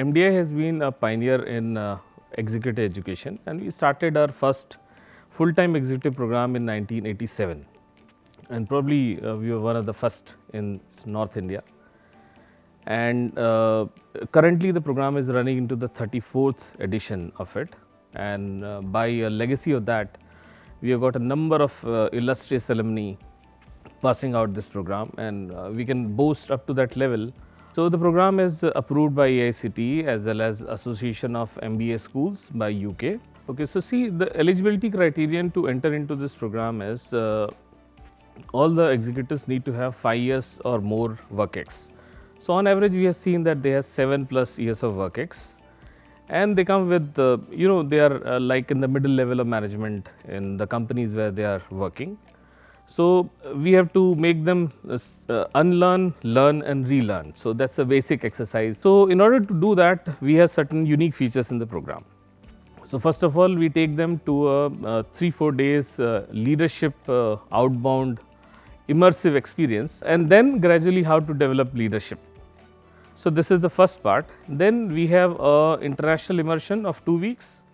MDI has been a pioneer in executive education, and we started our first full-time executive program in 1987, and probably we were one of the first in North India. And currently the program is running into the 34th edition of it, and by a legacy of that, we have got a number of illustrious alumni passing out this program, and we can boast up to that level. So the program is approved by AICTE as well as Association of MBA Schools by UK. Okay, so see, the eligibility criterion to enter into this program is all the executives need to have 5 years or more work ex. So on average, we have seen that they have 7+ years of work ex, and they come with they are like in the middle level of management in the companies where they are working. So we have to make them unlearn, learn and relearn. So that's a basic exercise. So in order to do that, we have certain unique features in the program. So first of all, we take them to a 3-4 days leadership outbound immersive experience, and then gradually how to develop leadership. So this is the first part. Then we have a international immersion of 2 weeks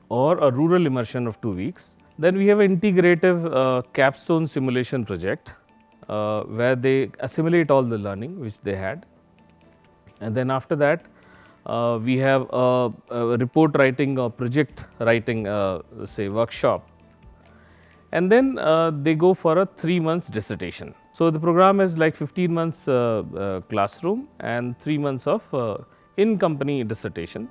or a rural immersion of 2 weeks. Then we have an integrative capstone simulation project where they assimilate all the learning which they had. And then after that, we have a report writing or project writing say workshop. And then they go for a 3 months dissertation. So the program is like 15 months classroom and 3 months of in-company dissertation.